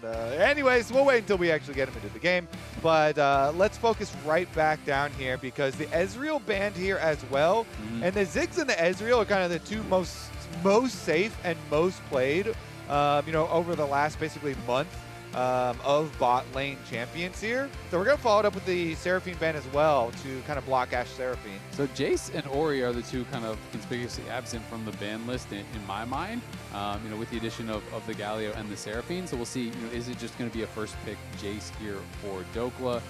Anyways, we'll wait until we actually get him into the game. But let's focus right back down here because the Ezreal banned here as well. And the Ziggs and the Ezreal are kind of the two most safe and most played, you know, over the last basically month of bot lane champions here. So we're going to follow it up with the Seraphine ban as well to kind of block Ashe Seraphine. So Jayce and Ori are the two kind of conspicuously absent from the ban list in my mind, you know, with the addition of the Galio and the Seraphine. So we'll see, you know, is it just going to be a first pick Jayce here for Dokla?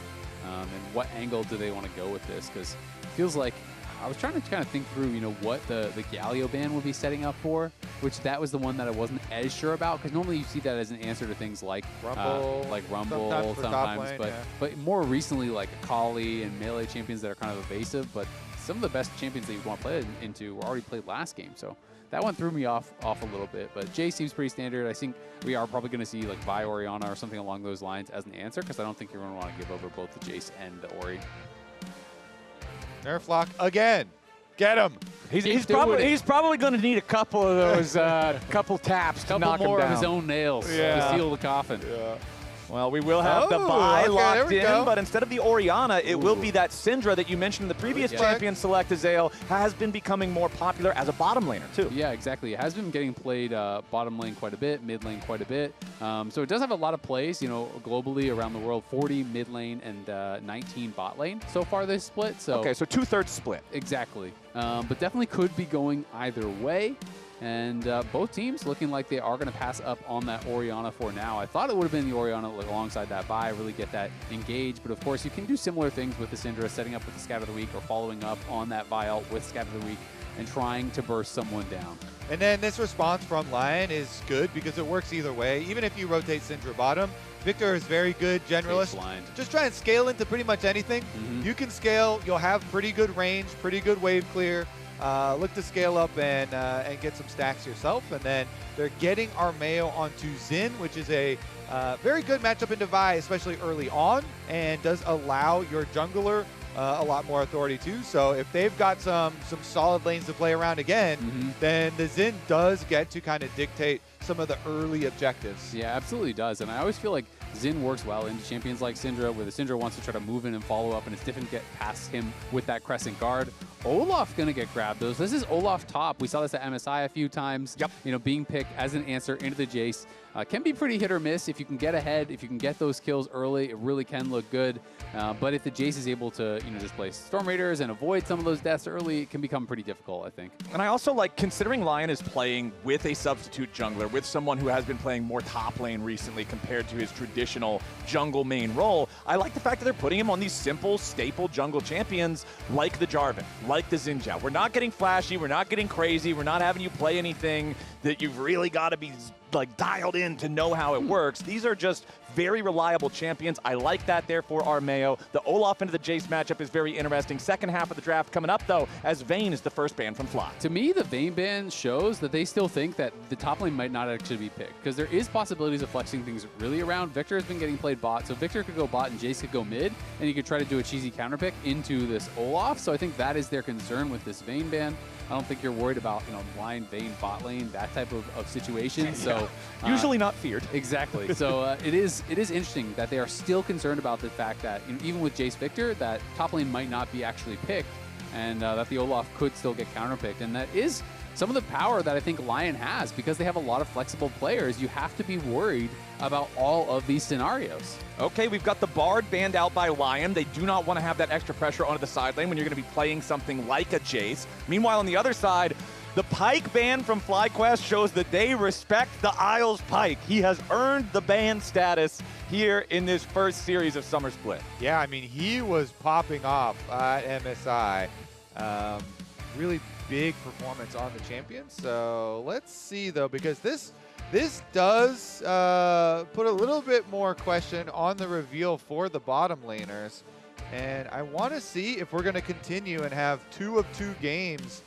And what angle do they want to go with this? Because it feels like I was trying to kind of think through, you know, what the Galio ban would be setting up for, which that was the one that I wasn't as sure about, because normally you see that as an answer to things like Rumble, sometimes lane, but more recently like Akali and melee champions that are kind of evasive, but some of the best champions that you want to play into were already played last game, so that one threw me off a little bit. But Jay seems pretty standard. I think we are probably going to see like Vi Orianna or something along those lines as an answer, because I don't think you're going to want to give over both the Jayce and the Ori. Nerflock again. Get him. He's probably going to need a couple of those couple taps to knock him down. Couple more of his own nails to seal the coffin. Yeah. Well, we will have the buy locked in, but instead of the Orianna, it will be that Syndra that you mentioned in the previous champion select. Azael has been becoming more popular as a bottom laner, too. Yeah, exactly. It has been getting played bottom lane quite a bit, mid lane quite a bit. So it does have a lot of plays, you know, globally around the world, 40 mid lane and 19 bot lane so far this split. So okay, so 2/3 split. Exactly. But definitely could be going either way. And both teams looking like they are going to pass up on that Orianna for now. I thought it would have been the Orianna alongside that Vi, really get that engaged. But of course, you can do similar things with the Syndra, setting up with the Scatter of the Week or following up on that Vi ult with Scatter of the Week and trying to burst someone down. And then this response from LYON is good because it works either way. Even if you rotate Syndra bottom, Viktor is very good generalist. Just try and scale into pretty much anything. You can scale, you'll have pretty good range, pretty good wave clear. Look to scale up and get some stacks yourself. And then they're getting Armao onto Xin, which is a very good matchup into Vi, especially early on, and does allow your jungler a lot more authority too. So if they've got some solid lanes to play around again, then the Xin does get to kind of dictate some of the early objectives. Yeah, absolutely does. And I always feel like Xin works well into champions like Syndra, where the Syndra wants to try to move in and follow up, and it's difficult to get past him with that crescent guard. Olaf gonna get grabbed though. So this is Olaf top. We saw this at MSI a few times. You know, being picked as an answer into the Jayce. Can be pretty hit or miss. If you can get ahead, if you can get those kills early, it really can look good. But if the Jayce is able to, you know, just play Storm Raiders and avoid some of those deaths early, it can become pretty difficult, I think. And I also like, considering LYON is playing with a substitute jungler, with someone who has been playing more top lane recently compared to his traditional jungle main role, I like the fact that they're putting him on these simple, staple jungle champions like the Jarvan, like the Xin Zhao. We're not getting flashy, we're not getting crazy, we're not having you play anything that you've really got to be like dialed in to know how it works. These are just very reliable champions. I like that there for Armao. The Olaf into the Jayce matchup is very interesting. Second half of the draft coming up, though, as Vayne is the first ban from Fly. To me, the Vayne ban shows that they still think that the top lane might not actually be picked, because there is possibilities of flexing things really around. Viktor has been getting played bot, so Viktor could go bot and Jayce could go mid, and you could try to do a cheesy counter pick into this Olaf. So I think that is their concern with this Vayne ban. I don't think you're worried about, you know, line, Vayne, bot lane, that type of situation. So usually not feared. Exactly. So it is interesting that they are still concerned about the fact that, you know, even with Jayce Viktor, that top lane might not be actually picked, and that the Olaf could still get counterpicked. And that is some of the power that I think LYON has, because they have a lot of flexible players. You have to be worried about all of these scenarios. Okay, we've got the Bard banned out by LYON. They do not want to have that extra pressure onto the side lane when you're going to be playing something like a Jayce. Meanwhile, on the other side, the Pyke ban from FlyQuest shows that they respect the Isles Pyke. He has earned the ban status here in this first series of Summer Split. Yeah, I mean, he was popping off at MSI. Really big performance on the champion. So let's see, though, because this does put a little bit more question on the reveal for the bottom laners. And I want to see if we're going to continue and have 2 of 2 games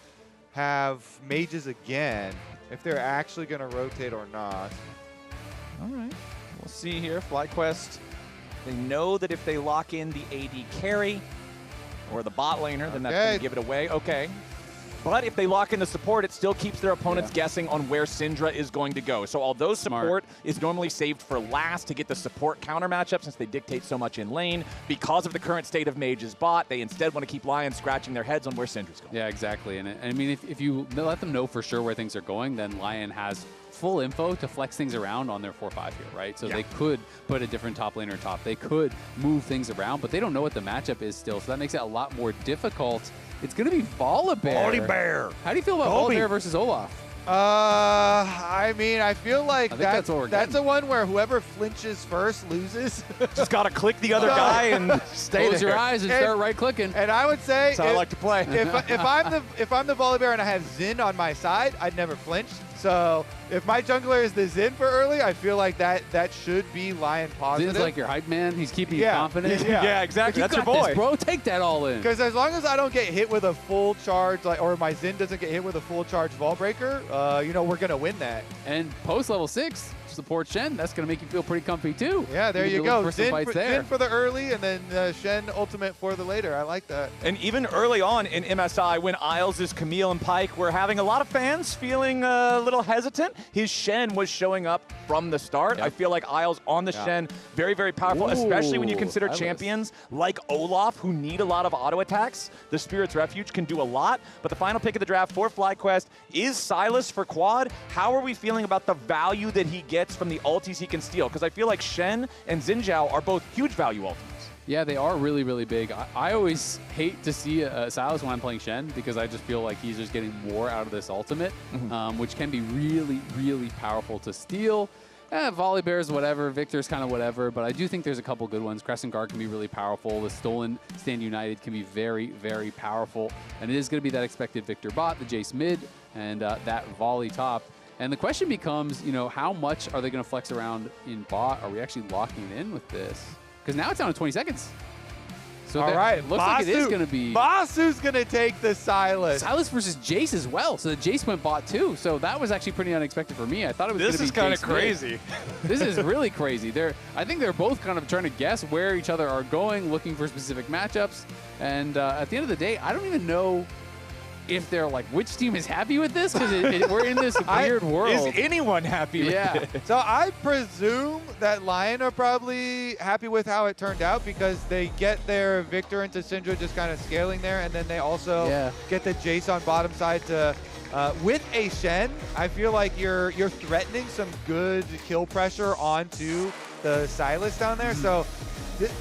have mages again, if they're actually going to rotate or not. All right. We'll see here. FlyQuest, they know that if they lock in the AD carry or the bot laner, then that's going to give it away. Okay. But if they lock in the support, it still keeps their opponents guessing on where Syndra is going to go. So although support is normally saved for last to get the support counter matchup since they dictate so much in lane, because of the current state of Mage's bot, they instead want to keep LYON scratching their heads on where Syndra's going. Yeah, exactly. And I mean, if you let them know for sure where things are going, then LYON has full info to flex things around on their 4-5 here, right? So they could put a different top laner top. They could move things around, but they don't know what the matchup is still. So that makes it a lot more difficult. It's going to be Volibear. Volibear. How do you feel about Volibear versus Olaf? I mean, I feel like that's a one where whoever flinches first loses. Just got to click the other guy and stay Close your eyes and start right-clicking. And I would say, that's how I like to play. if I'm the Volibear and I have Xin on my side, I'd never flinch. So if my jungler is the Xin for early, I feel like that should be LYON positive. Zin's like your hype man. He's keeping you confident. Yeah, exactly. That's your boy. This, bro. Take that all in. Because as long as I don't get hit with a full charge, or my Xin doesn't get hit with a full charge Vol Breaker, you know, we're going to win that. And post level 6, support Shen, that's going to make you feel pretty comfy too. Yeah, there you go. Xin for the early, and then Shen ultimate for the later. I like that. And even early on in MSI, when Isles' Camille and Pyke were having a lot of fans feeling a little hesitant, his Shen was showing up from the start. I feel like Isles on the Shen, very, very powerful, especially when you consider champions like Olaf, who need a lot of auto attacks. The Spirit's Refuge can do a lot, but the final pick of the draft for FlyQuest is Sylas for quad. How are we feeling about the value that he gets from the ultis he can steal? Because I feel like Shen and Zhao are both huge value ultimates. Yeah, they are really, really big. I always hate to see Sylas when I'm playing Shen because I just feel like he's just getting more out of this ultimate, which can be really, really powerful to steal. Volibear's whatever, Viktor's kind of whatever, but I do think there's a couple good ones. Crescent Guard can be really powerful. The Stolen Stand United can be very, very powerful. And it is going to be that expected Viktor bot, the Jayce mid, and that Volley top. And the question becomes, you know, how much are they going to flex around in bot? Are we actually locking in with this? Because now it's down to 20 seconds. So all right, looks like it is going to be... Massu's going to take the Sylas. Sylas versus Jayce as well. So the Jayce went bot too. So that was actually pretty unexpected for me. I thought it was going to be This is kind of crazy. This is really crazy. I think they're both kind of trying to guess where each other are going, looking for specific matchups. And at the end of the day, I don't even know if they're like, which team is happy with this? Because we're in this weird world. Is anyone happy with it? So I presume that LYON are probably happy with how it turned out because they get their Viktor into Syndra just kind of scaling there, and then they also get the Jayce on bottom side to, with a Shen, I feel like you're threatening some good kill pressure onto the Sylas down there. So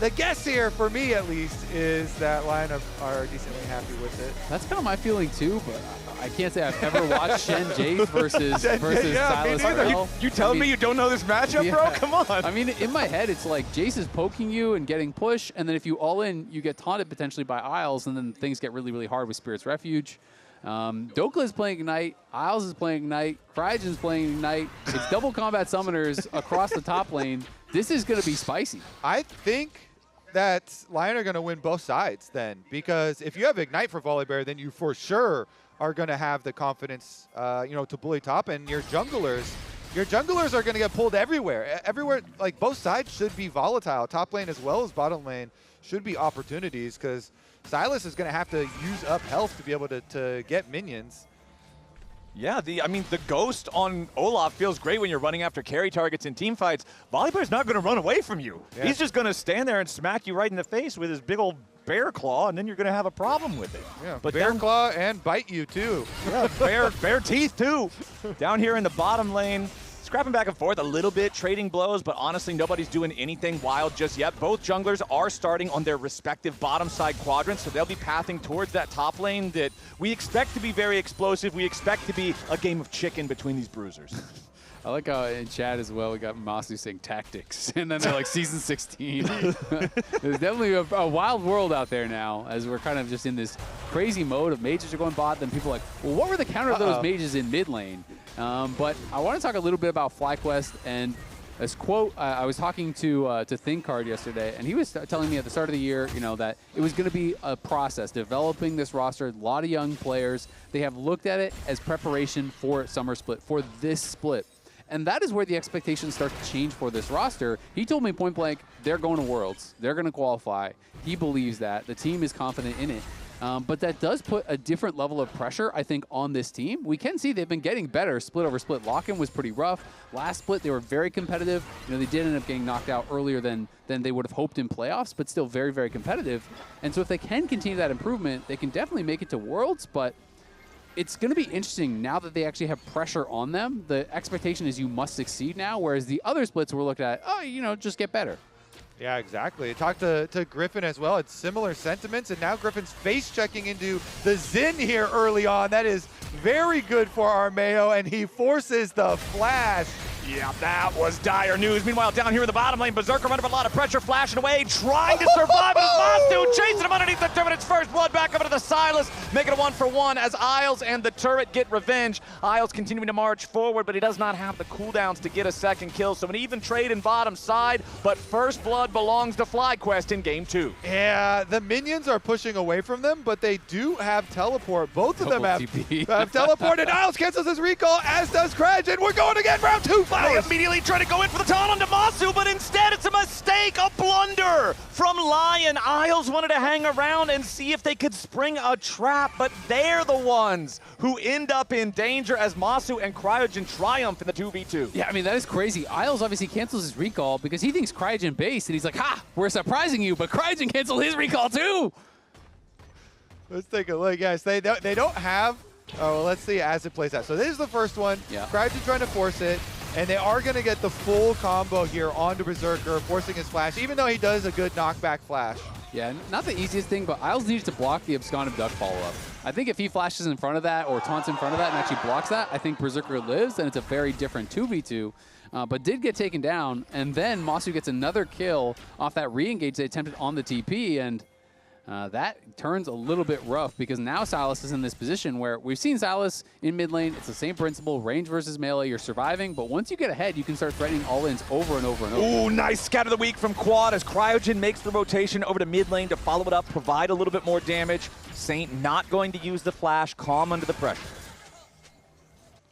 the guess here, for me at least, is that LYON are decently happy with it. That's kind of my feeling too, but I can't say I've ever watched Shen Jayce versus Sylas Rell. You telling me you don't know this matchup, bro? Come on. I mean, in my head, it's like Jayce is poking you and getting push, and then if you all in, you get taunted potentially by Isles, and then things get really, really hard with Spirit's Refuge. Dokla is playing Ignite, Isles is playing Ignite, Cryogen's playing Ignite. It's double combat summoners across the top lane. This is going to be spicy. I think that LYON are going to win both sides then, because if you have Ignite for Volibear, then you for sure are going to have the confidence, you know, to bully top, and your junglers are going to get pulled everywhere. Everywhere, like both sides should be volatile. Top lane as well as bottom lane should be opportunities because Sylas is going to have to use up health to be able to get minions. Yeah, I mean, the ghost on Olaf feels great when you're running after carry targets in team fights. Volibear's not going to run away from you. Yeah. He's just going to stand there and smack you right in the face with his big old bear claw, and then you're going to have a problem with it. Yeah, but bear claw and bite you too. Yeah, bear teeth too. Down here in the bottom lane, scrapping back and forth a little bit, trading blows, but honestly, nobody's doing anything wild just yet. Both junglers are starting on their respective bottom side quadrants, so they'll be pathing towards that top lane that we expect to be very explosive. We expect to be a game of chicken between these bruisers. I like how in chat as well, we got Massu saying tactics, and then they're like season 16. There's definitely a wild world out there now, as we're kind of just in this crazy mode of mages are going bot, then people are like, well, what were the counter of those mages in mid lane? But I want to talk a little bit about FlyQuest, and this quote, I was talking to ThinkCard yesterday, and he was telling me at the start of the year, you know, that it was going to be a process, developing this roster, a lot of young players. They have looked at it as preparation for summer split, for this split. And that is where the expectations start to change for this roster. He told me point blank, they're going to Worlds. They're going to qualify. He believes that. The team is confident in it. But that does put a different level of pressure, I think, on this team. We can see they've been getting better split over split. Lock-in was pretty rough. Last split, they were very competitive. You know, they did end up getting knocked out earlier than they would have hoped in playoffs, but still very, very competitive. And so if they can continue that improvement, they can definitely make it to Worlds, but it's going to be interesting now that they actually have pressure on them. The expectation is you must succeed now, whereas the other splits we're looking at, oh, you know, just get better. Yeah, exactly. I talked to Gryffinn as well. It's similar sentiments, and now Griffin's face-checking into the Xin here early on. That is very good for Armao, and he forces the flash. Yeah, that was dire news. Meanwhile, down here in the bottom lane, Berserker under a lot of pressure, flashing away, trying to survive, but it's Massu chasing him underneath the turret. It's first blood back over to the Sylas, making it 1-for-1 as Isles and the turret get revenge. Isles continuing to march forward, but he does not have the cooldowns to get a second kill, so an even trade in bottom side, but first blood belongs to FlyQuest in game 2. Yeah, the minions are pushing away from them, but they do have teleport. Both of them have teleport, and Isles cancels his recall, as does Cryogen. We're going again, round 2. They immediately try to go in for the taunt onto Massu, but instead it's a mistake, a blunder from LYON. Isles wanted to hang around and see if they could spring a trap, but they're the ones who end up in danger as Massu and Cryogen triumph in the 2v2. Yeah, I mean, that is crazy. Isles obviously cancels his recall because he thinks Cryogen base, and he's like, ha, we're surprising you, but Cryogen canceled his recall too. Let's take a look, guys. They don't have, oh, well, let's see as it plays out. So this is the first one. Yeah. Cryogen trying to force it. And they are going to get the full combo here onto Berserker, forcing his flash, even though he does a good knockback flash. Yeah, not the easiest thing, but Isles needs to block the absconded duck follow-up. I think if he flashes in front of that or taunts in front of that and actually blocks that, I think Berserker lives, and it's a very different 2v2. But did get taken down, and then Massu gets another kill off that re-engage they attempted on the TP, and that turns a little bit rough because now Sylas is in this position where we've seen Sylas in mid lane. It's the same principle, range versus melee. You're surviving, but once you get ahead, you can start threatening all-ins over and over and over. Ooh, nice scout of the week from Quad as Cryogen makes the rotation over to mid lane to follow it up, provide a little bit more damage. Saint not going to use the flash, calm under the pressure.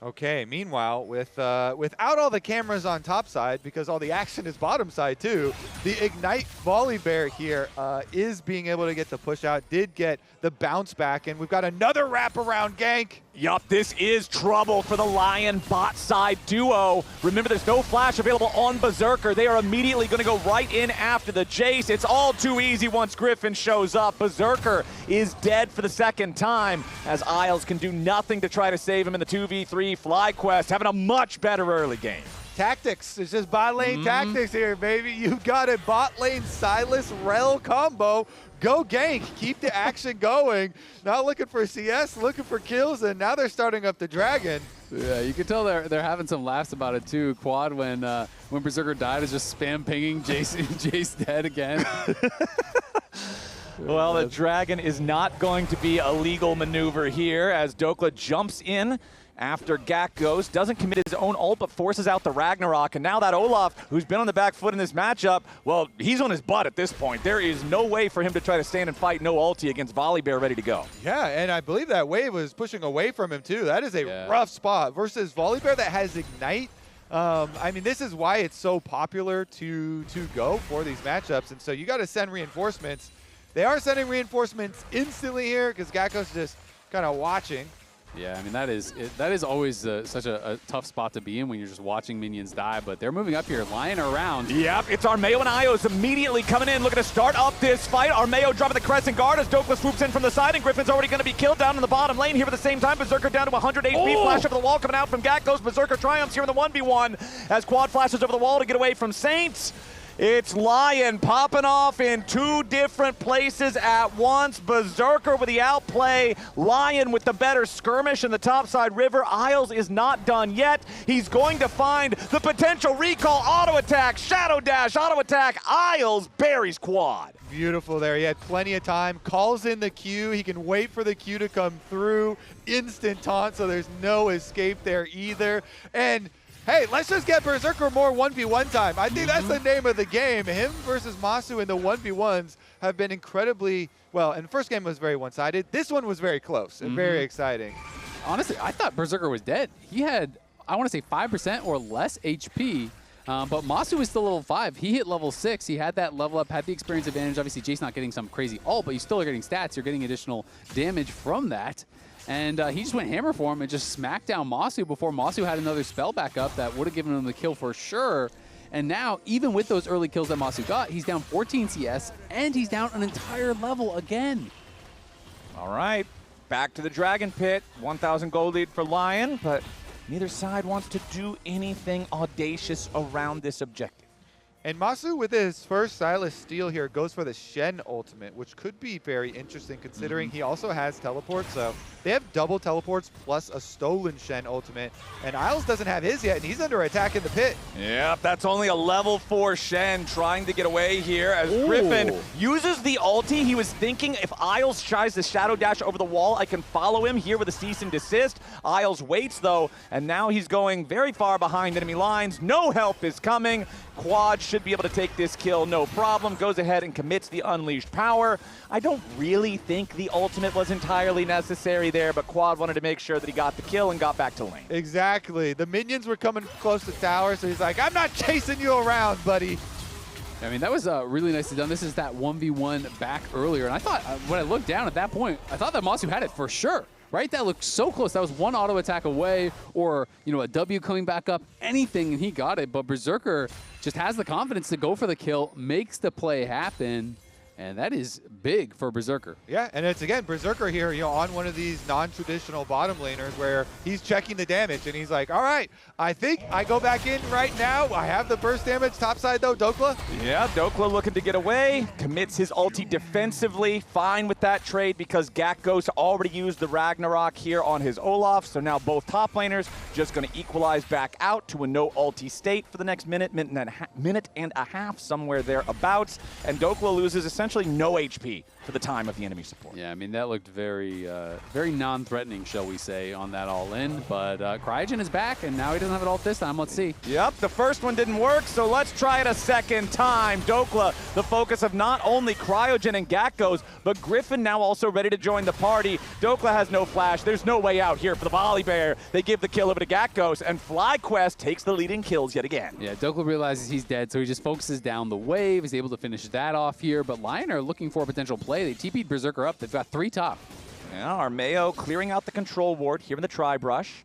Okay, meanwhile, without all the cameras on top side, because all the action is bottom side too, the Ignite Volibear here is being able to get the push out, did get the bounce back, and we've got another wraparound gank. Yup, this is trouble for the LYON bot side duo. Remember, there's no flash available on Berserker. They are immediately going to go right in after the Jayce. It's all too easy once Gryffinn shows up. Berserker is dead for the second time as Isles can do nothing to try to save him in the 2v3. FlyQuest having a much better early game. Tactics. It's just bot lane tactics here, baby. You've got a bot lane Sylas Rell combo. Go gank. Keep the action going. Not looking for CS, looking for kills, and now they're starting up the dragon. Yeah, you can tell they're having some laughs about it too. Quad, when Berserker died, is just spam pinging Jayce dead again. Well, the dragon is not going to be a legal maneuver here as Dokla jumps in after Gakgos, doesn't commit his own ult, but forces out the Ragnarok. And now that Olaf, who's been on the back foot in this matchup, well, he's on his butt at this point. There is no way for him to try to stand and fight no ulti against Volibear ready to go. Yeah, and I believe that wave was pushing away from him too. That is a rough spot versus Volibear that has Ignite. I mean, this is why it's so popular to go for these matchups. And so you got to send reinforcements. They are sending reinforcements instantly here because Gakgos is just kind of watching. Yeah, I mean, that is always such a tough spot to be in when you're just watching minions die, but they're moving up here, lying around. Yep, it's Armao and Ios immediately coming in, looking to start up this fight. Armao dropping the Crescent Guard as Dokla swoops in from the side, and Griffin's already going to be killed down in the bottom lane here at the same time. Berserker down to 100 HP, flash over the wall coming out from Gakgos. Berserker triumphs here in the 1v1 as Quad flashes over the wall to get away from Saints. It's LYON popping off in two different places at once. Berserker with the outplay. LYON with the better skirmish in the topside river. Isles is not done yet. He's going to find the potential recall, auto attack, shadow dash, auto attack. Isles buries Quad. Beautiful there. He had plenty of time. Calls in the Q. He can wait for the Q to come through. Instant taunt, so there's no escape there either. And hey, let's just get Berserker more 1v1 time. I think that's the name of the game. Him versus Massu in the 1v1s have been incredibly, well, and the first game was very one-sided. This one was very close and very exciting. Honestly, I thought Berserker was dead. He had, I want to say 5% or less HP But Massu is still level 5. He hit level 6. He had that level up, had the experience advantage. Obviously, Jayce not getting some crazy ult, but you still are getting stats. You're getting additional damage from that. And he just went hammer for him and just smacked down Massu before Massu had another spell back up that would have given him the kill for sure. And now, even with those early kills that Massu got, he's down 14 CS, and he's down an entire level again. All right, back to the Dragon Pit. 1,000 gold lead for LYON, but neither side wants to do anything audacious around this objective. And Massu, with his first Sylas steal here, goes for the Shen ultimate, which could be very interesting considering he also has teleport. So they have double teleports plus a stolen Shen ultimate. And Isles doesn't have his yet, and he's under attack in the pit. Yep, that's only a level 4 Shen trying to get away here as Gryffinn uses the ulti. He was thinking if Isles tries to shadow dash over the wall, I can follow him here with a cease and desist. Isles waits though, and now he's going very far behind enemy lines. No help is coming. Quad should be able to take this kill, no problem. Goes ahead and commits the unleashed power. I don't really think the ultimate was entirely necessary there, but Quad wanted to make sure that he got the kill and got back to lane. Exactly. The minions were coming close to tower, so he's like, I'm not chasing you around, buddy. I mean, that was really nicely done. This is that 1v1 back earlier, and I thought, when I looked down at that point, I thought that Massu had it for sure. Right? That looked so close. That was one auto attack away or, you know, a W coming back up, anything, and he got it. But Berserker just has the confidence to go for the kill, makes the play happen, and that is big for Berserker. Yeah, and it's, again, Berserker here, you know, on one of these non-traditional bottom laners where he's checking the damage, and he's like, all right, I think I go back in right now. I have the burst damage. Topside, though, Dokla. Yeah, Dokla looking to get away. Commits his ulti defensively. Fine with that trade because Gakgos already used the Ragnarok here on his Olaf, so now both top laners just going to equalize back out to a no ulti state for the next minute and a half, somewhere thereabouts, and Dokla loses essentially no HP for the time of the enemy support. Yeah, I mean, that looked very very non-threatening, shall we say, on that all-in. But Cryogen is back, and now he doesn't have it all this time. Let's see. Yep, the first one didn't work, so let's try it a second time. Dokla, the focus of not only Cryogen and Gakgos, but Gryffinn now also ready to join the party. Dokla has no flash. There's no way out here for the Volibear. They give the kill over to Gakgos, and FlyQuest takes the lead in kills yet again. Yeah, Dokla realizes he's dead, so he just focuses down the wave. He's able to finish that off here, but LYON are looking for a potential play. They TP'd Berserker up. They've got 3 top. Yeah, Armao clearing out the control ward here in the tri-brush.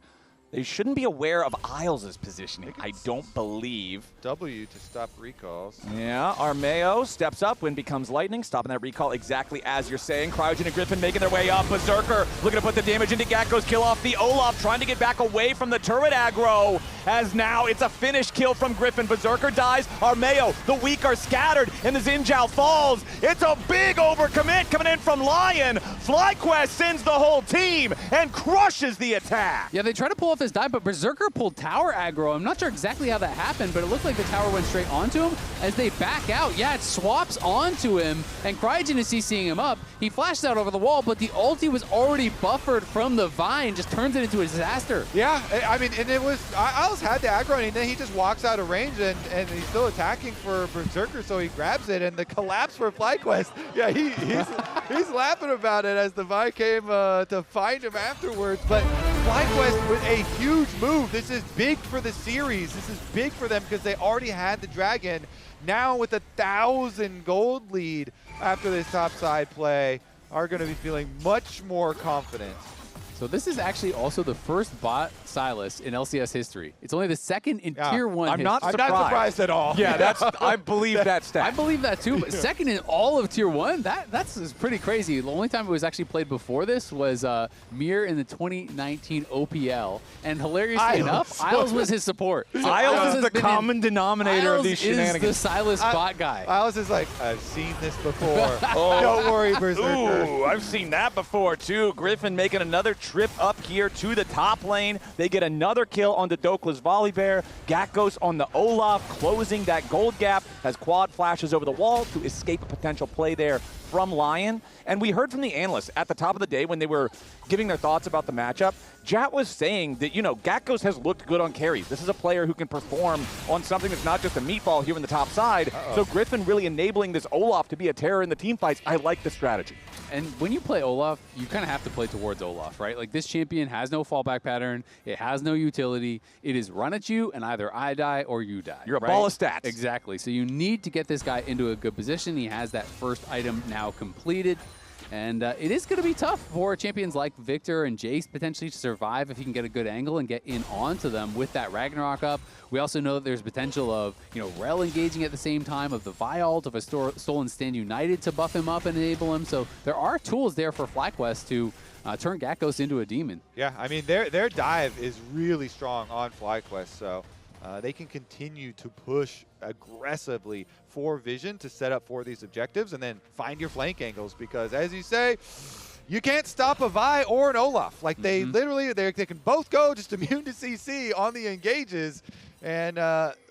They shouldn't be aware of Isles' positioning, I don't believe. W to stop recalls. Yeah, Armao steps up, wind becomes lightning, stopping that recall exactly as you're saying. Cryogen and Gryffinn making their way up. Berserker looking to put the damage into Gakgos, kill off the Olaf, trying to get back away from the turret aggro. As now it's a finish kill from Gryffinn. Berserker dies, Armao, the weak are scattered, and the Zhao falls. It's a big overcommit coming in from LYON. FlyQuest sends the whole team and crushes the attack. Yeah, they try to pull off this dive, but Berserker pulled tower aggro. I'm not sure exactly how that happened, but it looked like the tower went straight onto him. As they back out, yeah, it swaps onto him, and Cryogen is CCing him up. He flashes out over the wall, but the ulti was already buffered from the Vine, just turns it into a disaster. Yeah, I mean, and it was, Isles had the aggro, and then he just walks out of range, and he's still attacking for Berserker, so he grabs it, and the collapse for FlyQuest, yeah, he's laughing about it as the Vine came to find him afterwards, but FlyQuest with a huge move. This is big for the series. This is big for them because they already had the Dragon. Now with 1,000 gold lead after this topside play, are going to be feeling much more confident. So this is actually also the first bot Sylas in LCS history. It's only the second in Tier 1 I'm history. not surprised at all. Yeah, I believe that stat. I believe that too, but second in all of Tier 1? That's pretty crazy. The only time it was actually played before this was Mir in the 2019 OPL, and hilariously enough, Isles was his support. So Isles is the common denominator of these shenanigans. Isles is the Sylas bot guy. Isles is like, I've seen this before. Don't worry, Berserker. Ooh, I've seen that before too. Gryffinn making another trip up here to the top lane. They get another kill on the Dokla's Volibear. Gakgos on the Olaf, closing that gold gap as Quad flashes over the wall to escape a potential play there from LYON. And we heard from the analysts at the top of the day when they were giving their thoughts about the matchup. Jat was saying that, you know, Gakgos has looked good on carries. This is a player who can perform on something that's not just a meatball here in the top side. So Gryffinn really enabling this Olaf to be a terror in the team fights. I like the strategy. And when you play Olaf, you kind of have to play towards Olaf, right? Like, this champion has no fallback pattern. It has no utility. It is run at you, and either I die or you die. You're a ball of stats. Exactly. So you need to get this guy into a good position. He has that first item now completed. And it is going to be tough for champions like Viktor and Jayce potentially to survive if he can get a good angle and get in onto them with that Ragnarok up. We also know that there's potential of, you know, Rell engaging at the same time, of the Vi ult, of a stolen stand united to buff him up and enable him. So there are tools there for FlyQuest to turn Gakgos into a demon. Yeah, I mean, their dive is really strong on FlyQuest, so they can continue to push aggressively for vision to set up for these objectives and then find your flank angles, because as you say, you can't stop a Vi or an Olaf. Like, they literally, they can both go just immune to CC on the engages. And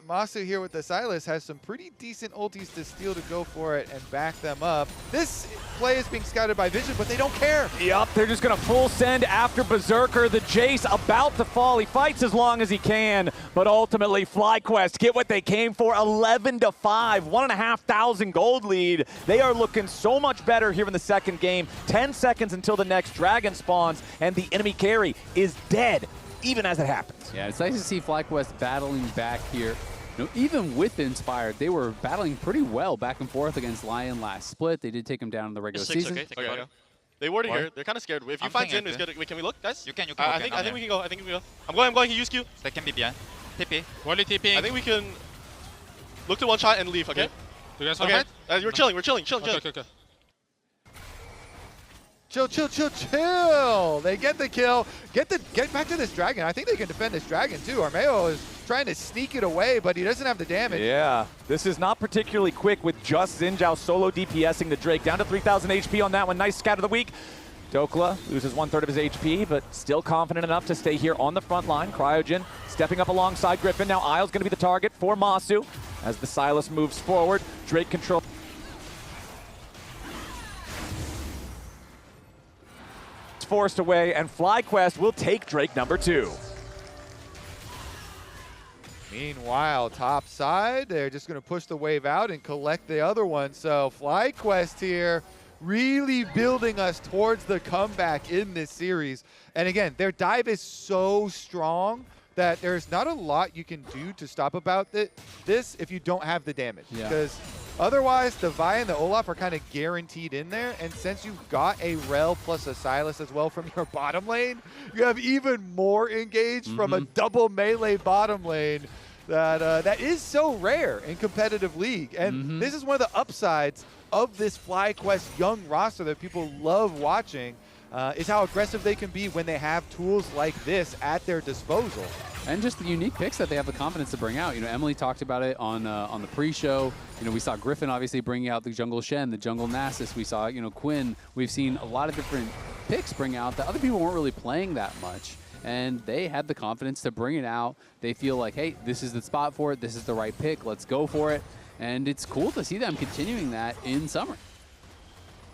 Massu here with the Sylas has some pretty decent ultis to steal to go for it and back them up. This play is being scouted by Vision, but they don't care. Yup, they're just going to full send after Berserker. The Jayce about to fall. He fights as long as he can, but ultimately FlyQuest get what they came for, 11-5, 1,500 gold lead. They are looking so much better here in the second game. 10 seconds until the next dragon spawns, and the enemy carry is dead, even as it happens. Yeah, it's nice to see FlyQuest battling back here. You know, even with Inspired, they were battling pretty well back and forth against LYON last split. They did take him down in the regular season. Okay. They warded here. They're kind of scared. If you find Jin, it's good. Wait, can we look, guys? You can. I think we can go. I think we can go. I'm going. He used Q. They can be behind. TP. Wally TP. I think we can look to one shot and leave. Okay. Do you guys want to fight? We're chilling. Okay. Chill. They get the kill. Get back to this dragon. I think they can defend this dragon too. Armao is trying to sneak it away, but he doesn't have the damage. Yeah, this is not particularly quick with just Zhao solo DPSing the Drake. Down to 3,000 HP on that one. Nice scout of the week. Dokla loses 1/3 of his HP, but still confident enough to stay here on the front line. Cryogen stepping up alongside Gryffinn. Now Isle's going to be the target for Massu as the Sylas moves forward. Drake control. Forced away, and FlyQuest will take Drake number 2. Meanwhile, top side, they're just going to push the wave out and collect the other one. So FlyQuest here really building us towards the comeback in this series. And again, their dive is so strong that there's not a lot you can do to stop about this if you don't have the damage. Yeah. Because otherwise, the Vi and the Olaf are kind of guaranteed in there, and since you've got a Rell plus a Sylas as well from your bottom lane, you have even more engaged from a double melee bottom lane that is so rare in competitive league. And this is one of the upsides of this FlyQuest young roster that people love watching, is how aggressive they can be when they have tools like this at their disposal. And just the unique picks that they have the confidence to bring out. You know, Emily talked about it on the pre-show. You know, we saw Gryffinn obviously bringing out the jungle Shen, the jungle Nasus. We saw, you know, Quinn. We've seen a lot of different picks bring out that other people weren't really playing that much. And they had the confidence to bring it out. They feel like, hey, this is the spot for it. This is the right pick. Let's go for it. And it's cool to see them continuing that in summer.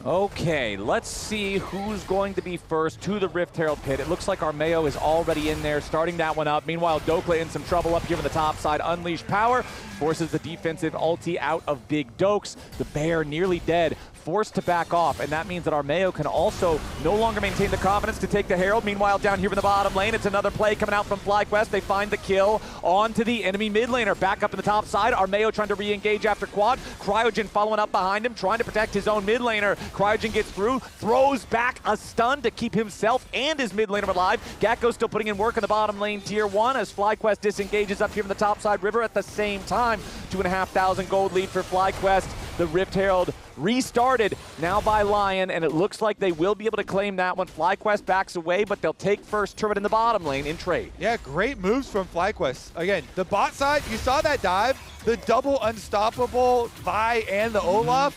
Okay, let's see who's going to be first to the Rift Herald pit. It looks like Armao is already in there, starting that one up. Meanwhile, Dokla in some trouble up here on the top side. Unleash Power forces the defensive ulti out of Big Dokes. The bear nearly dead, forced to back off, and that means that Armao can also no longer maintain the confidence to take the Herald. Meanwhile, down here in the bottom lane, it's another play coming out from FlyQuest. They find the kill onto the enemy mid laner. Back up in the top side, Armao trying to re-engage after quad. Cryogen following up behind him, trying to protect his own mid laner. Cryogen gets through, throws back a stun to keep himself and his mid laner alive. Gakgos still putting in work in the bottom lane, tier 1, as FlyQuest disengages up here in the top side river at the same time. 2,500 gold lead for FlyQuest. The Rift Herald restarted now by LYON, and it looks like they will be able to claim that one. FlyQuest backs away, but they'll take first turret in the bottom lane in trade. Yeah, great moves from FlyQuest. Again, the bot side, you saw that dive, the double unstoppable Vi and the Olaf.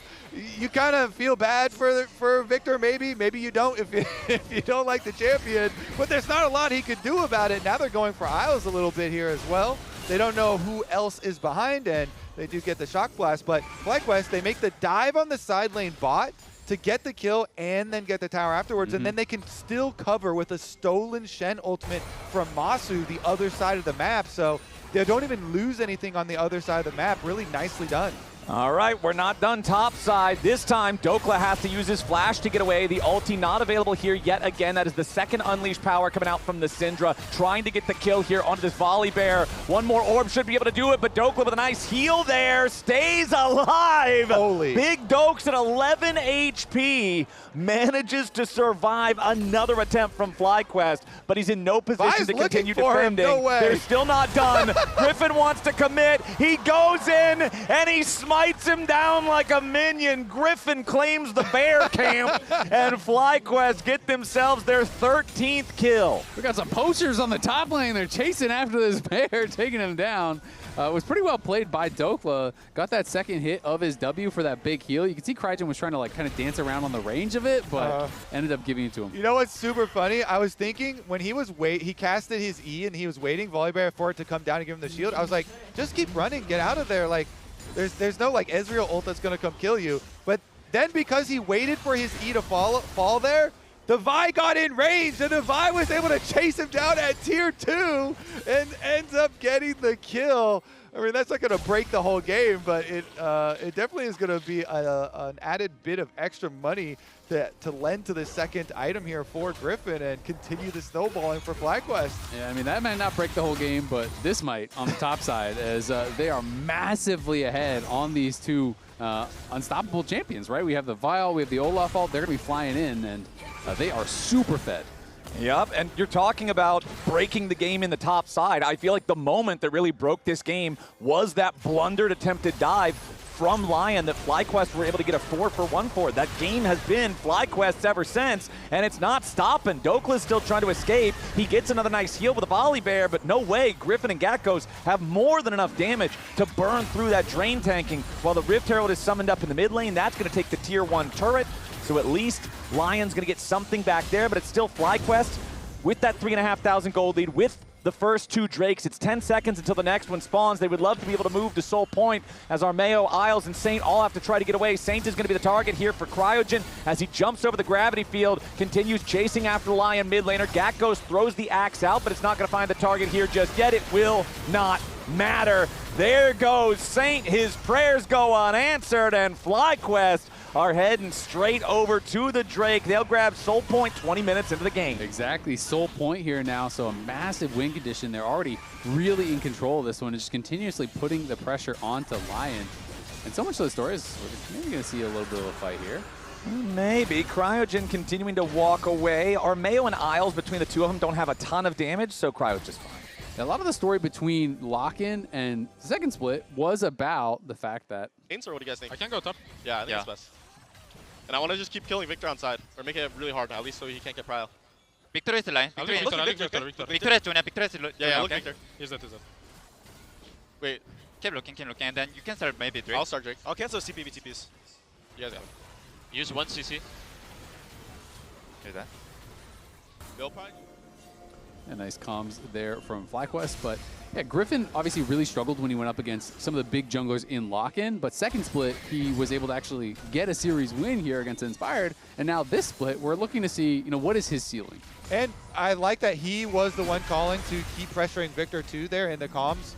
You kind of feel bad for Viktor, maybe you don't if you don't like the champion, but there's not a lot he could do about it. Now they're going for Isles a little bit here as well. They don't know who else is behind, and they do get the shock blast, but FlyQuest, they make the dive on the side lane bot, to get the kill and then get the tower afterwards, and then they can still cover with a stolen Shen ultimate from Massu the other side of the map, so they don't even lose anything on the other side of the map. Really nicely done. All right, we're not done top side. This time, Dokla has to use his flash to get away. The ulti not available here yet again. That is the second unleashed power coming out from the Syndra, trying to get the kill here onto this Volibear. One more orb should be able to do it, but Dokla with a nice heal there stays alive. Holy. Big Dokes at 11 HP manages to survive another attempt from FlyQuest, but he's in no position to continue defending. No way. They're still not done. Gryffinn wants to commit. He goes in and he smites him down like a minion. Gryffinn claims the bear camp, and FlyQuest get themselves their 13th kill. We got some posters on the top lane. They're chasing after this bear, taking him down. It was pretty well played by Dokla. Got that second hit of his W for that big heal. You can see Cryogen was trying to like kind of dance around on the range of it, but ended up giving it to him. You know what's super funny? I was thinking when he casted his E and he was waiting Volibear for it to come down and give him the shield. I was like, just keep running, get out of there. Like, there's no like Ezreal ult that's gonna come kill you. But then because he waited for his E to fall there, the Vi got in range, and the Vi was able to chase him down at tier 2 and ends up getting the kill. I mean, that's not going to break the whole game, but it definitely is going to be an added bit of extra money to lend to the second item here for Gryffinn and continue the snowballing for FlyQuest. Yeah, I mean, that might not break the whole game, but this might on the top side, as they are massively ahead on these two unstoppable champions, right? We have the Vial, we have the Olaf ult. They're going to be flying in, and they are super fed. Yep, and you're talking about breaking the game in the top side. I feel like the moment that really broke this game was that blundered attempted dive from LYON that FlyQuest were able to get a 4-for-1 for. That game has been FlyQuest's ever since, and it's not stopping. Dokla's still trying to escape. He gets another nice heal with a Volibear, but no way. Gryffinn and Gakgos have more than enough damage to burn through that drain tanking, while the Rift Herald is summoned up in the mid lane. That's going to take the tier 1 turret. So at least LYON's going to get something back there, but it's still FlyQuest with that 3,500 gold lead, with the first 2 Drakes. It's 10 seconds until the next one spawns. They would love to be able to move to Soul Point as Armao, Isles, and Saint all have to try to get away. Saint is going to be the target here for Cryogen as he jumps over the gravity field, continues chasing after LYON mid laner. Gakgos throws the axe out, but it's not going to find the target here just yet. It will not matter. There goes Saint. His prayers go unanswered, and FlyQuest are heading straight over to the Drake. They'll grab Soul Point 20 minutes into the game. Exactly, Soul Point here now, so a massive win condition. They're already really in control of this one, and just continuously putting the pressure onto LYON. And so much of the story is we're maybe going to see a little bit of a fight here. Maybe. Cryogen continuing to walk away. Armao and Isles, between the two of them, don't have a ton of damage, so Cryo's just fine. A lot of the story between Lock-In and Second Split was about the fact that... Aints, or what do you guys think? I can go top. Yeah, I think it's best. And I want to just keep killing Viktor on side, or make it really hard, at least so he can't get prio. Viktor is the line. Victor is Tuna, Viktor is the Yeah, look okay. Viktor. He's dead, he's dead. Wait, Keep looking, and then you can start maybe Drake. I'll start Drake. I'll cancel CPV TPs. You guys go. Use 1 CC. Hear that? Bill probably. A nice comms there from FlyQuest, but yeah, Gryffinn obviously really struggled when he went up against some of the big junglers in Lock-In, but Second Split, he was able to actually get a series win here against Inspired, and now this split, we're looking to see, you know, what is his ceiling? And I like that he was the one calling to keep pressuring Viktor too there in the comms,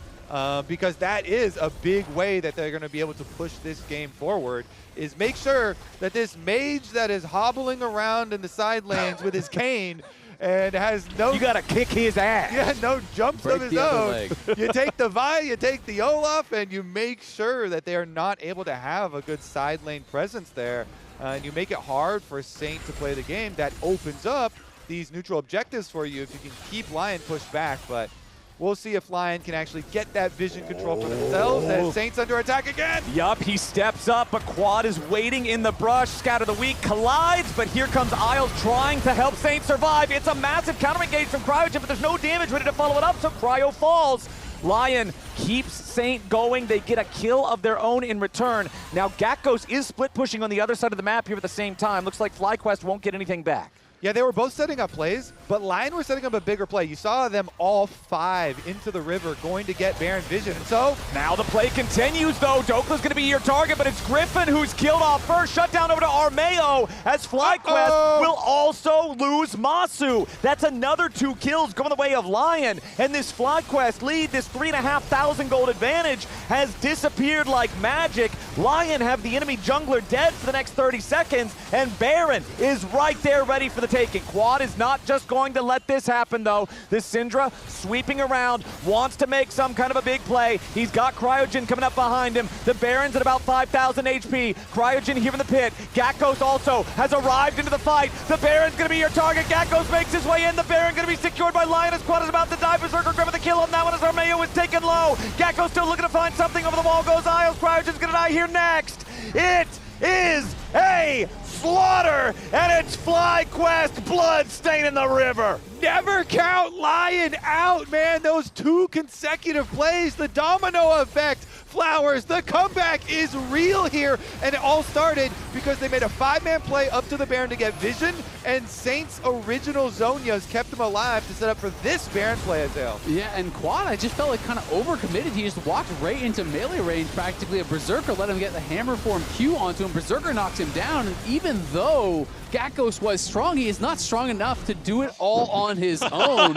because that is a big way that they're going to be able to push this game forward, is make sure that this mage that is hobbling around in the side lanes with his cane and has no... You gotta kick his ass. Yeah, no jumps Break of his the other own. leg. You take the Vi, you take the Olaf, and you make sure that they are not able to have a good side lane presence there. And you make it hard for Saint to play the game. That opens up these neutral objectives for you if you can keep LYON pushed back. But we'll see if LYON can actually get that vision control for themselves. And Saint's under attack again. Yup, he steps up, but Quad is waiting in the brush. Scatter the Weak collides, but here comes Isles trying to help Saint survive. It's a massive counter engage from Cryogen, but there's no damage ready to follow it up, so Cryo falls. LYON keeps Saint going. They get a kill of their own in return. Now Gakgos is split pushing on the other side of the map here at the same time. Looks like FlyQuest won't get anything back. Yeah, they were both setting up plays, but LYON were setting up a bigger play. You saw them all 5 into the river going to get Baron Vision. And so now the play continues, though. Dokla's going to be your target, but it's Gryffinn who's killed off first. Shut down over to Armao as FlyQuest will also lose Massu. That's another 2 kills going the way of LYON. And this FlyQuest lead, this 3,500 gold advantage, has disappeared like magic. LYON have the enemy jungler dead for the next 30 seconds, and Baron is right there ready for the taking. Quad is not just going to let this happen, though. This Syndra sweeping around, wants to make some kind of a big play. He's got Cryogen coming up behind him. The Baron's at about 5,000 HP. Cryogen here in the pit. Gakgos also has arrived into the fight. The Baron's going to be your target. Gakgos makes his way in. The Baron going to be secured by LYON as Quad is about to die. Berserker grabbing the kill on that one as Armao is taken low. Gakgos still looking to find something. Over the wall goes Azael. Cryogen's going to die here next. It is a slaughter, and it's FlyQuest blood staining the river. never count LYON out, man. Those 2 consecutive plays, the domino effect, Flowers, the comeback is real here. And it all started because they made a 5-man play up to the Baron to get Vision, and Saint's original Zhonya's kept him alive to set up for this Baron play, Azael. Yeah, and Quad, I just felt like kind of overcommitted. He just walked right into melee range practically. A Berserker let him get the hammer form Q onto him. Berserker knocks him down, and even though Gakgos was strong, he is not strong enough to do it all on his own.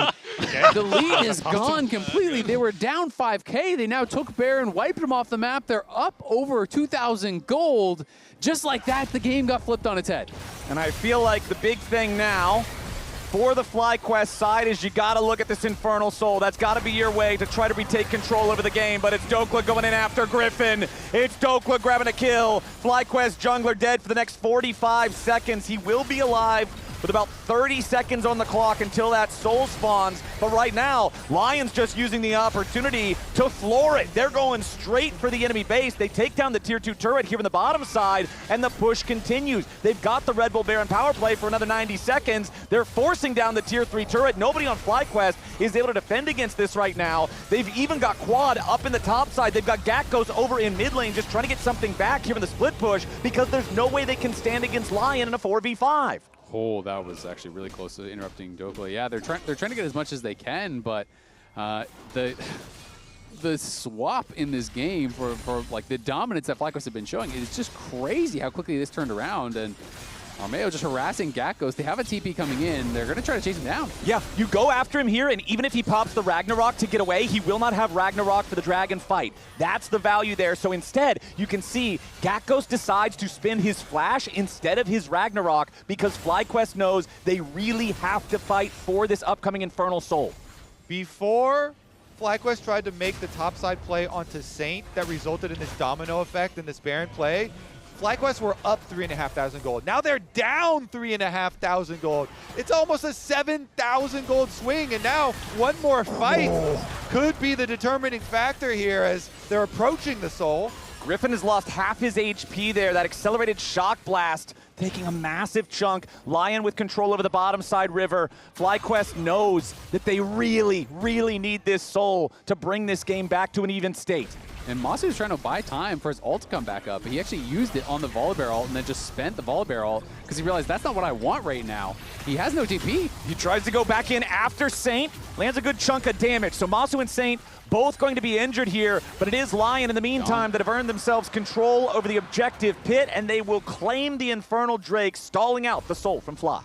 The lead is gone completely. They were down 5K. They now took Baron, wiped him off the map. They're up over 2,000 gold. Just like that, the game got flipped on its head. And I feel like the big thing now for the FlyQuest side is you got to look at this Infernal Soul. That's got to be your way to try to retake control over the game, but it's Dokla going in after Gryffinn. It's Dokla grabbing a kill. FlyQuest jungler dead for the next 45 seconds. He will be alive with about 30 seconds on the clock until that soul spawns. But right now, LYON's just using the opportunity to floor it. They're going straight for the enemy base. They take down the tier 2 turret here on the bottom side, and the push continues. They've got the Red Bull Baron power play for another 90 seconds. They're forcing down the tier 3 turret. Nobody on FlyQuest is able to defend against this right now. They've even got Quad up in the top side. They've got Gakgos over in mid lane just trying to get something back here in the split push because there's no way they can stand against LYON in a 4v5. Oh, that was actually really close to interrupting Dokla. Yeah, they're trying to get as much as they can, but the swap in this game for like the dominance that FlyQuest have been showing, it's just crazy how quickly this turned around. And Armao just harassing Gakgos. They have a TP coming in. They're going to try to chase him down. Yeah, you go after him here, and even if he pops the Ragnarok to get away, he will not have Ragnarok for the dragon fight. That's the value there. So instead, you can see Gakgos decides to spin his flash instead of his Ragnarok because FlyQuest knows they really have to fight for this upcoming Infernal Soul. Before FlyQuest tried to make the topside play onto Saint that resulted in this domino effect in this Baron play, FlyQuest were up 3,500 gold. Now they're down 3,500 gold. It's almost a 7,000 gold swing, and now one more fight could be the determining factor here as they're approaching the Soul. Gryffinn has lost half his HP there. That accelerated shock blast taking a massive chunk. LYON with control over the bottom side river. FlyQuest knows that they really, really need this Soul to bring this game back to an even state. And Massu is trying to buy time for his ult to come back up. He actually used it on the Volibear ult and then just spent the Volibear ult because he realized that's not what I want right now. He has no TP. He tries to go back in after Saint, lands a good chunk of damage. So Massu and Saint both going to be injured here, but it is LYON in the meantime that have earned themselves control over the objective pit, and they will claim the Infernal Drake, stalling out the Soul from Fly.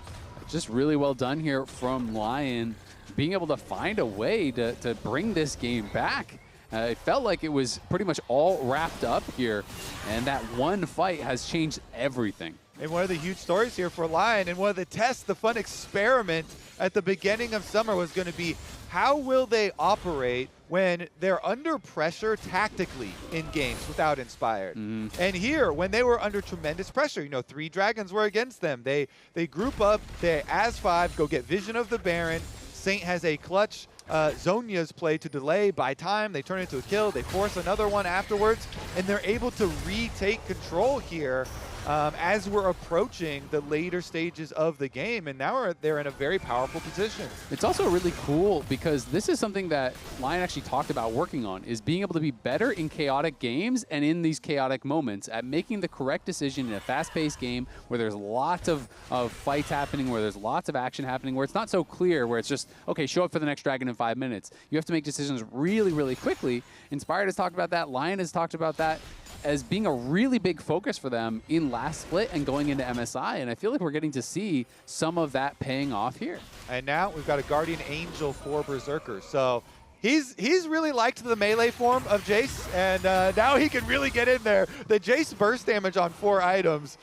Just really well done here from LYON, being able to find a way to bring this game back. It felt like it was pretty much all wrapped up here, and that one fight has changed everything. And one of the huge stories here for LYON, and one of the tests, the fun experiment at the beginning of summer was going to be how will they operate when they're under pressure tactically in games without Inspired. And here, when they were under tremendous pressure, you know, 3 dragons were against them. They group up, they as 5, go get Vision of the Baron. Saint has a clutch Zhonya's play to delay by time. They turn it into a kill. They force another one afterwards, and they're able to retake control here. as we're approaching the later stages of the game, and now they're in a very powerful position. It's also really cool because this is something that LYON actually talked about working on, is being able to be better in chaotic games and in these chaotic moments at making the correct decision in a fast-paced game where there's lots of fights happening, where there's lots of action happening, where it's not so clear, where it's just, okay, show up for the next dragon in 5 minutes. You have to make decisions really, really quickly. Inspired has talked about that. LYON has talked about that as being a really big focus for them in last split and going into MSI, and I feel like we're getting to see some of that paying off here. And now we've got a Guardian Angel for Berserker. So he's really liked the melee form of Jayce, and now he can really get in there. The Jayce burst damage on 4 items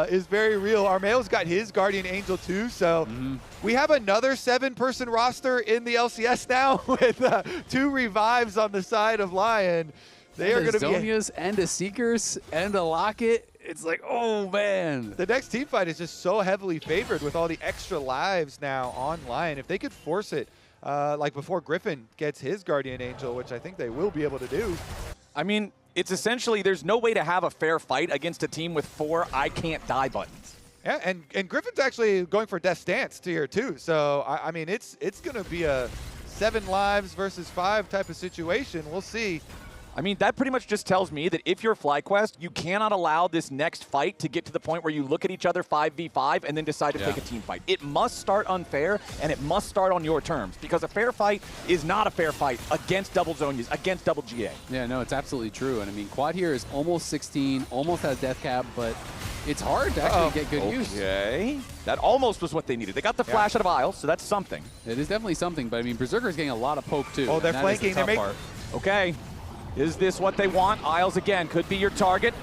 is very real. Armao's got his Guardian Angel too, so we have another 7-person roster in the LCS now with 2 revives on the side of LYON. They are going to be Zonias and a Seekers and a Locket. It's like, oh man. The next team fight is just so heavily favored with all the extra lives now on LYON. If they could force it, like before Gryffinn gets his Guardian Angel, which I think they will be able to do. I mean, it's essentially there's no way to have a fair fight against a team with 4 I can't die buttons. Yeah, and Griffin's actually going for Death Stance tier too. So I mean, it's going to be a 7 lives versus 5 type of situation. We'll see. I mean, that pretty much just tells me that if you're FlyQuest, you cannot allow this next fight to get to the point where you look at each other 5v5 and then decide to take a team fight. It must start unfair, and it must start on your terms, because a fair fight is not a fair fight against double Zonias, against double GA. Yeah, no, it's absolutely true. And I mean, Quad here is almost 16, almost has death cap, but it's hard to actually get good use. Okay. That almost was what they needed. They got the flash out of Isle, so that's something. It is definitely something, but I mean, Berserker's getting a lot of poke too. Oh, they're flanking. They're making. Okay. Is this what they want? Isles again could be your target.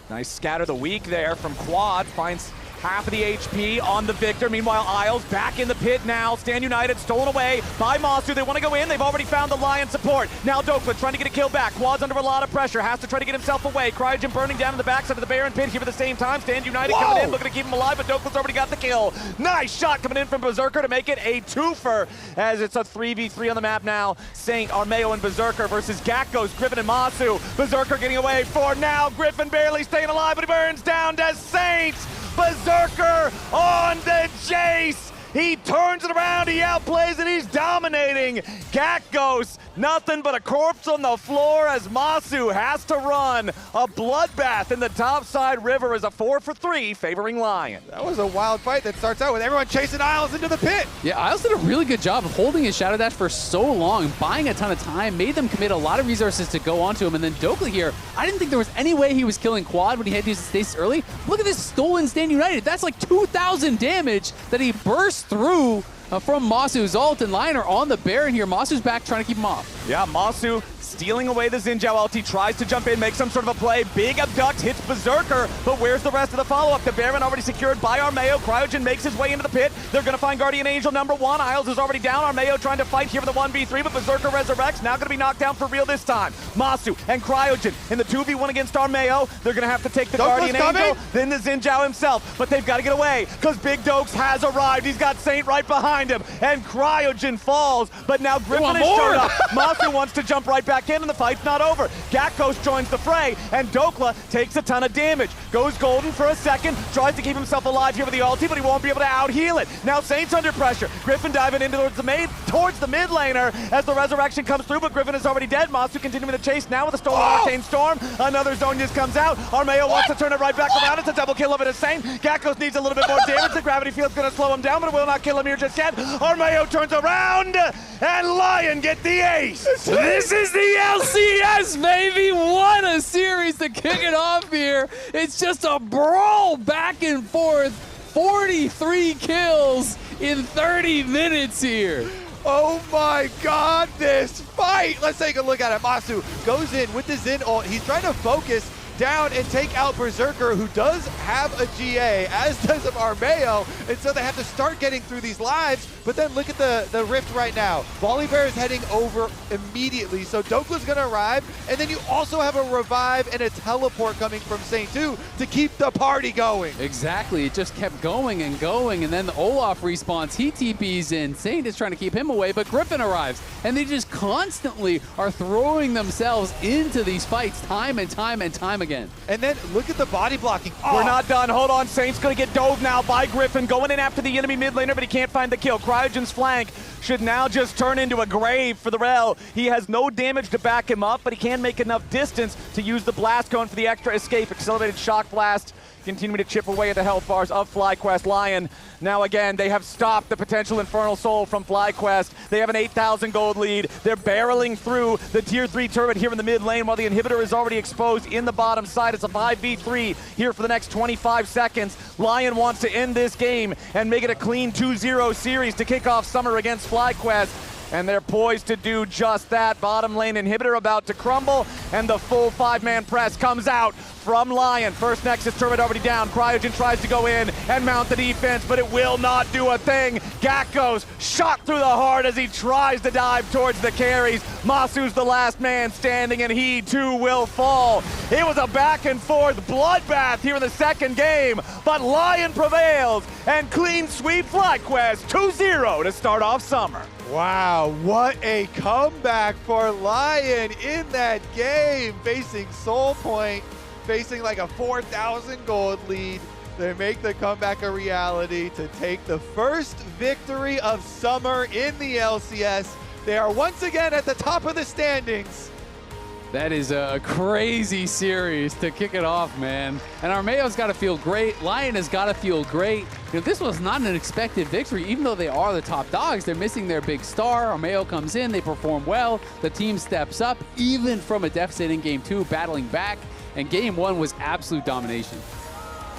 Nice scatter the weak there from Quad. Finds half of the HP on the Viktor. Meanwhile, Isles back in the pit now. Stand United stolen away by Massu. They want to go in. They've already found the LYON support. Now Dokla trying to get a kill back. Quad's under a lot of pressure. Has to try to get himself away. Cryogen burning down in the backside of the Baron pit here at the same time. Stand United coming in, looking to keep him alive, but Dokla's already got the kill. Nice shot coming in from Berserker to make it a twofer, as it's a 3v3 on the map now. Saint, Armao, and Berserker versus Gakgos, Gryffinn, and Massu. Berserker getting away for now. Gryffinn barely staying alive, but he burns down to Saint. Berserker on the Jayce. He turns it around, he outplays it, he's dominating. Gakgos, nothing but a corpse on the floor as Massu has to run. A bloodbath in the topside river is a 4-for-3 favoring LYON. That was a wild fight that starts out with everyone chasing Isles into the pit. Yeah, Isles did a really good job of holding his Shadow Dash for so long, buying a ton of time, made them commit a lot of resources to go onto him, and then Dokla here, I didn't think there was any way he was killing Quad when he had to use the stasis early. Look at this stolen Stand United. That's like 2,000 damage that he burst through from Massu's ult, and LYON are on the Baron here. Massu's back trying to keep him off. Yeah, Massu stealing away the Zhao ulti, tries to jump in, make some sort of a play. Big abduct hits Berserker, but where's the rest of the follow-up? The Baron already secured by Armao. Cryogen makes his way into the pit. They're going to find Guardian Angel number 1. Isles is already down. Armao trying to fight here for the 1v3, but Berserker resurrects. Now going to be knocked down for real this time. Massu and Cryogen in the 2v1 against Armao. They're going to have to take the Guardian Angel, then the Zhao himself, but they've got to get away because Big Dokes has arrived. He's got Saint right behind him, and Cryogen falls, but now Gryffinn has showed up. Massu wants to jump right back in, and the fight's not over. Gakgos joins the fray, and Dokla takes a ton of damage. Goes golden for a second, tries to keep himself alive here with the ulti, but he won't be able to out-heal it. Now Saint's under pressure. Gryffinn diving in towards the mid laner as the resurrection comes through, but Gryffinn is already dead. Massu continuing the chase now with a stolen Arcane Storm. Another Zonias comes out. Armao wants to turn it right back around. It's a double kill of it as Saint. Gakgos needs a little bit more damage. The gravity field's going to slow him down, but it will not kill him here just yet. Armao turns around, and LYON get the ace. This is the LCS, baby! What a series to kick it off here. It's just a brawl back and forth. 43 kills in 30 minutes here. Oh my god, this fight! Let's take a look at it. Massu goes in with the Xin ult. He's trying to focus down and take out Berserker, who does have a GA, as does Armao, and so they have to start getting through these lives. But then look at the rift right now. Volibear is heading over immediately, so Dokla's gonna arrive, and then you also have a revive and a teleport coming from Saint 2 to keep the party going. Exactly, it just kept going and going, and then the Olaf respawns, he TPs in. Saint is trying to keep him away, but Gryffinn arrives, and they just constantly are throwing themselves into these fights time and time and time again. And then look at the body blocking. We're not done. Hold on. Saint's going to get dove now by Gryffinn. Going in after the enemy mid laner, but he can't find the kill. Cryogen's flank should now just turn into a grave for the Rell. He has no damage to back him up, but he can make enough distance to use the blast cone for the extra escape. Accelerated shock blast continuing to chip away at the health bars of FlyQuest. LYON, now again, they have stopped the potential Infernal Soul from FlyQuest. They have an 8,000 gold lead. They're barreling through the tier 3 turret here in the mid lane while the inhibitor is already exposed in the bottom side. It's a 5v3 here for the next 25 seconds. LYON wants to end this game and make it a clean 2-0 series to kick off summer against FlyQuest. And they're poised to do just that. Bottom lane inhibitor about to crumble, and the full 5-man press comes out from LYON. First Nexus turret already down. Cryogen tries to go in and mount the defense, but it will not do a thing. Gakgos shot through the heart as he tries to dive towards the carries. Massu's the last man standing, and he too will fall. It was a back and forth bloodbath here in the second game, but LYON prevails and clean sweep FlyQuest 2-0 to start off summer. Wow, what a comeback for LYON in that game, facing Soul Point, facing like a 4,000 gold lead. They make the comeback a reality to take the first victory of summer in the LCS. They are once again at the top of the standings. That is a crazy series to kick it off, man. And Armao's got to feel great. LYON has got to feel great. You know, this was not an expected victory, even though they are the top dogs. They're missing their big star. Armao comes in, they perform well. The team steps up, even from a deficit in game 2, battling back. And game 1 was absolute domination.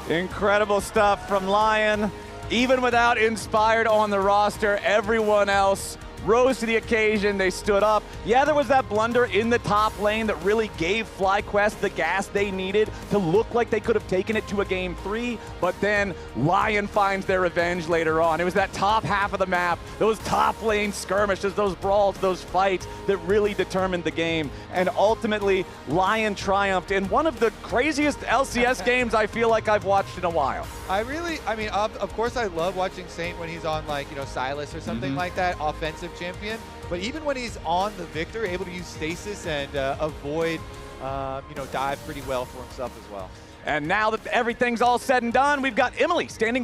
Incredible stuff from LYON. Even without Inspired on the roster, everyone else rose to the occasion. They stood up. Yeah, there was that blunder in the top lane that really gave FlyQuest the gas they needed to look like they could have taken it to a game 3, but then LYON finds their revenge later on. It was that top half of the map, those top lane skirmishes, those brawls, those fights that really determined the game. And ultimately, LYON triumphed in one of the craziest LCS games I feel like I've watched in a while. I mean, of course I love watching Saint when he's on, like, you know, Sylas or something like that, offensive champion. But even when he's on the Viktor, able to use stasis and avoid, you know, dive pretty well for himself as well. And now that everything's all said and done, we've got Emily standing by.